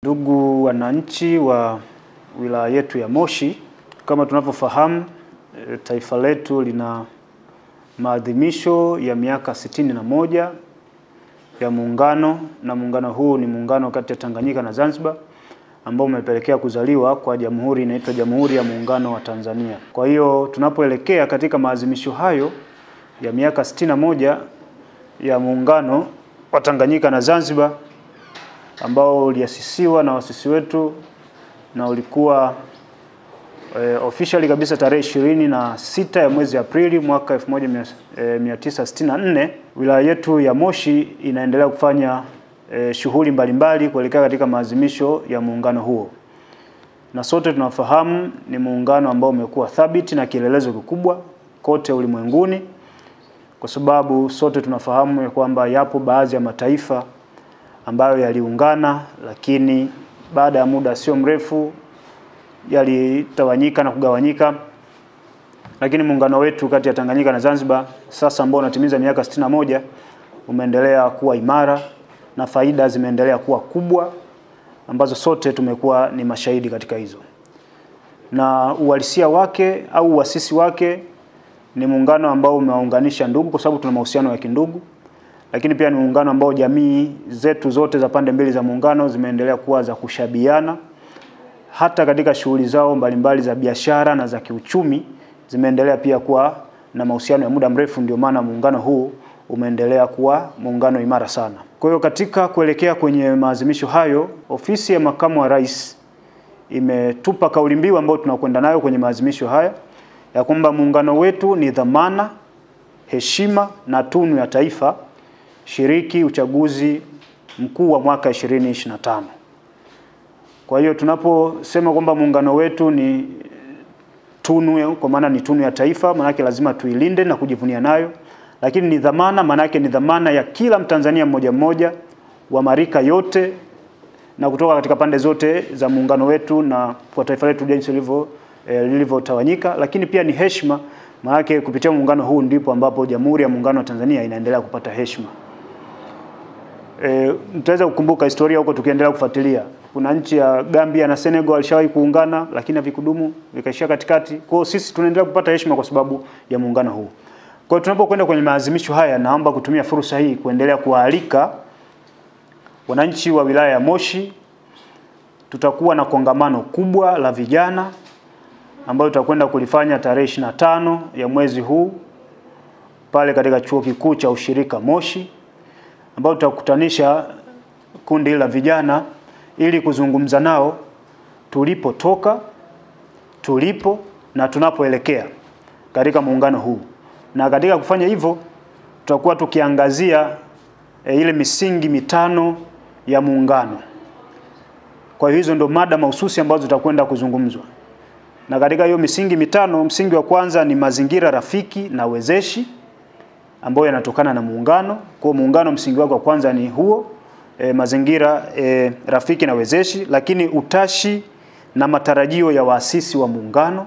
Ndugu wananchi wa wilaya yetu ya Moshi, kama tunavyofahamu, taifa letu lina maadhimisho ya miaka 61 ya muungano, na muungano huu ni muungano kati ya Tanganyika na Zanzibar ambao umepelekea kuzaliwa kwa jamhuri inaitwa Jamhuri ya Muungano wa Tanzania. Kwa hiyo tunapoelekea katika maadhimisho hayo ya miaka 61 ya muungano wa Tanganyika na Zanzibar ambao uliasisiwa na wasisi wetu na ulikuwa officially kabisa tarehe 26 ya mwezi Aprili mwaka 1964, wilaya yetu ya Moshi inaendelea kufanya shughuli mbalimbali kuelekea katika maadhimisho ya muungano huo. Na sote tunafahamu ni muungano ambao umekuwa thabiti na kielelezo kikubwa kote ulimwenguni, kwa sababu sote tunafahamu kwamba yapo baadhi ya mataifa ambayo yaliungana, lakini baada ya muda sio mrefu yalitawanyika na kugawanyika. Lakini muungano wetu kati ya Tanganyika na Zanzibar sasa ambao unatimiza miaka 61 umeendelea kuwa imara na faida zimeendelea kuwa kubwa ambazo sote tumekuwa ni mashahidi katika hizo. Na uhalisia wake au uasisi wake ni muungano ambao umewaunganisha ndugu, kwa sababu tuna mahusiano ya kindugu. Lakini pia ni muungano ambao jamii zetu zote za pande mbili za muungano zimeendelea kuwa za kushabiana, hata katika shughuli zao mbalimbali za biashara na za kiuchumi zimeendelea pia kuwa na mahusiano ya muda mrefu. Ndio maana muungano huu umeendelea kuwa muungano imara sana. Kwa hiyo katika kuelekea kwenye maadhimisho hayo, ofisi ya makamu wa rais imetupa kauli mbiu ambayo tunakwenda nayo kwenye maadhimisho haya, ya kwamba muungano wetu ni dhamana, heshima na tunu ya taifa, shiriki uchaguzi mkuu wa mwaka 2025. Kwa hiyo tunaposema kwamba muungano wetu ni tunu, kwa maana ni tunu ya taifa, maana yake lazima tuilinde na kujivunia nayo. Lakini ni dhamana, maana yake ni dhamana ya kila Mtanzania mmoja mmoja wa marika yote na kutoka katika pande zote za muungano wetu na kwa taifa letu jinsi lilivyotawanyika. Lakini pia ni heshima, maana yake kupitia muungano huu ndipo ambapo Jamhuri ya Muungano wa Tanzania inaendelea kupata heshima. Mtaweza kukumbuka historia huko tukiendelea kufuatilia. Kuna nchi ya Gambia na Senegal walishawahi kuungana lakini havikudumu, vikaishia katikati. Kwa hiyo sisi tunaendelea kupata heshima kwa sababu ya muungano huu. Kwa hiyo tunapokwenda kwenye maadhimisho haya, naomba kutumia fursa hii kuendelea kuwaalika wananchi wa wilaya ya Moshi. Tutakuwa na kongamano kubwa la vijana ambalo tutakwenda kulifanya tarehe 25 ya mwezi huu pale katika chuo kikuu cha ushirika Moshi, ambao tutakutanisha kundi la vijana ili kuzungumza nao tulipotoka, tulipo na tunapoelekea katika muungano huu. Na katika kufanya hivyo tutakuwa tukiangazia ile misingi mitano ya muungano. Kwa hizo ndo mada mahususi ambazo tutakwenda kuzungumzwa. Na katika hiyo misingi mitano, msingi wa kwanza ni mazingira rafiki na wezeshi ambayo yanatokana na muungano. Kwa muungano msingi wake wa kwanza ni huo, mazingira rafiki na wezeshi. Lakini utashi na matarajio ya waasisi wa muungano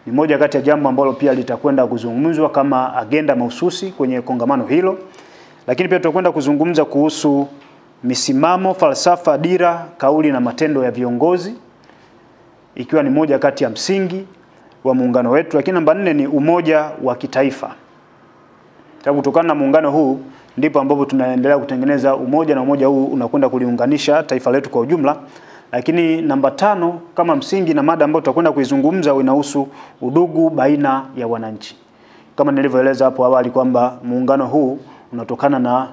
ni moja kati ya jambo ambalo pia litakwenda kuzungumzwa kama agenda mahususi kwenye kongamano hilo. Lakini pia tutakwenda kuzungumza kuhusu misimamo, falsafa, dira, kauli na matendo ya viongozi, ikiwa ni moja kati ya msingi wa muungano wetu. Lakini namba 4 ni umoja wa kitaifa. Kutokana na muungano huu ndipo ambapo tunaendelea kutengeneza umoja, na umoja huu unakwenda kuliunganisha taifa letu kwa ujumla. Lakini namba 5 kama msingi na mada ambayo tutakwenda kuizungumza inahusu udugu baina ya wananchi. Kama nilivyoeleza hapo awali kwamba muungano huu unatokana na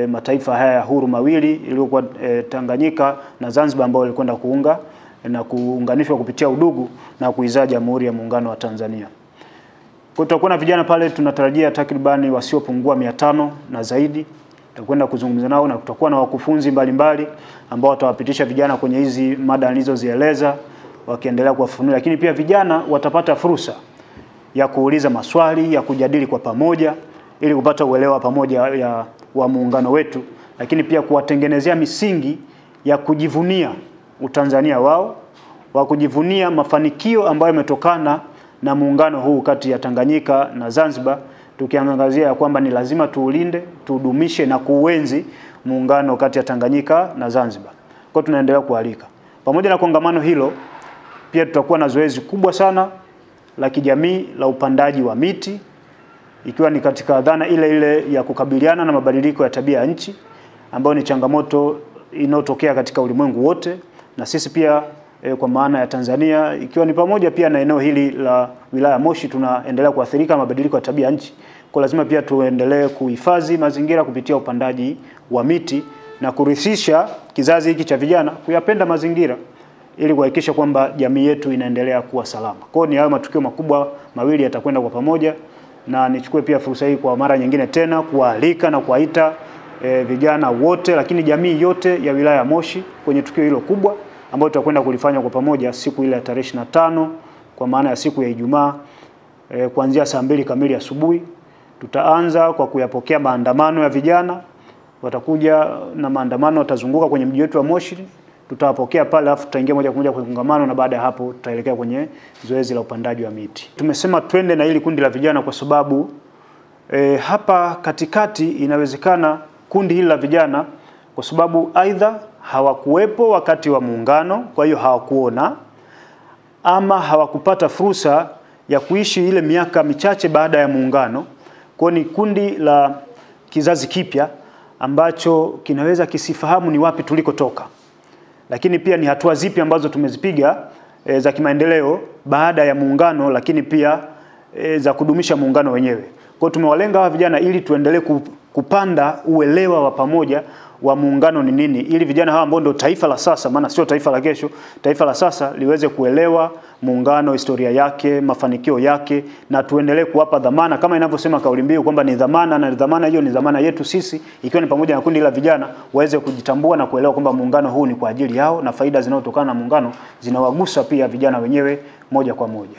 mataifa haya huru mawili iliyokuwa Tanganyika na Zanzibar, ambao walikwenda kuunga na kuunganishwa kupitia udugu na kuizaa Jamhuri ya Muungano wa Tanzania. Kwa tutakuwa na vijana pale, tunatarajia takribani wasiopungua 500 na zaidi. Tutakwenda kuzungumza nao, na tutakuwa na wakufunzi mbalimbali ambao watawapitisha vijana kwenye hizi mada nilizozieleza wakiendelea kuwafafanua. Lakini pia vijana watapata fursa ya kuuliza maswali, ya kujadili kwa pamoja ili kupata uelewa pamoja wa muungano wetu, lakini pia kuwatengenezea misingi ya kujivunia Utanzania wao, wa kujivunia mafanikio ambayo yametokana na muungano huu kati ya Tanganyika na Zanzibar, tukiangazia kwamba ni lazima tuulinde, tudumishe na kuuenzi muungano kati ya Tanganyika na Zanzibar. Kwa Kwa tunaendelea kualika. Pamoja na kongamano hilo, pia tutakuwa na zoezi kubwa sana la kijamii la upandaji wa miti, ikiwa ni katika dhana ile ile ya kukabiliana na mabadiliko ya tabia ya nchi, ambayo ni changamoto inayotokea katika ulimwengu wote, na sisi pia kwa maana ya Tanzania, ikiwa ni pamoja pia na eneo hili la wilaya ya Moshi, tunaendelea kuathirika na mabadiliko ya tabia ya nchi. Kwa lazima pia tuendelee kuhifadhi mazingira kupitia upandaji wa miti na kurithisha kizazi hiki cha vijana kuyapenda mazingira, ili kuhakikisha kwamba jamii yetu inaendelea kuwa salama. Kwa hiyo ni hayo matukio makubwa mawili yatakwenda kwa pamoja, na nichukue pia fursa hii kwa mara nyingine tena kualika na kuwaita vijana wote, lakini jamii yote ya wilaya ya Moshi kwenye tukio hilo kubwa ambalo tutakwenda kulifanya kwa pamoja siku ile ya tarehe 25, kwa maana ya siku ya Ijumaa, kuanzia saa 2 kamili asubuhi. Tutaanza kwa kuyapokea maandamano ya vijana. Watakuja na maandamano, watazunguka kwenye mji wetu wa Moshi. Tutawapokea pale, alafu tutaingia moja kwa moja kwenye kongamano, na baada ya hapo tutaelekea kwenye zoezi la upandaji wa miti. Tumesema twende na hili kundi la vijana kwa sababu hapa katikati inawezekana kundi hili la vijana, kwa sababu aidha hawakuwepo wakati wa muungano, kwa hiyo hawakuona, ama hawakupata fursa ya kuishi ile miaka michache baada ya muungano. Kwa ni kundi la kizazi kipya ambacho kinaweza kisifahamu ni wapi tulikotoka, lakini pia ni hatua zipi ambazo tumezipiga za kimaendeleo baada ya muungano, lakini pia za kudumisha muungano wenyewe. Kwa tumewalenga hawa vijana ili tuendelee kupanda uelewa wa pamoja wa muungano ni nini, ili vijana hawa ambao ndio taifa la sasa, maana sio taifa la kesho, taifa la sasa liweze kuelewa muungano, historia yake, mafanikio yake, na tuendelee kuwapa dhamana kama inavyosema kauli mbiu kwamba ni dhamana, na dhamana hiyo ni dhamana yetu sisi, ikiwa ni pamoja na kundi la vijana waweze kujitambua na kuelewa kwamba muungano huu ni kwa ajili yao, na faida zinazotokana na muungano zinawagusa pia vijana wenyewe moja kwa moja.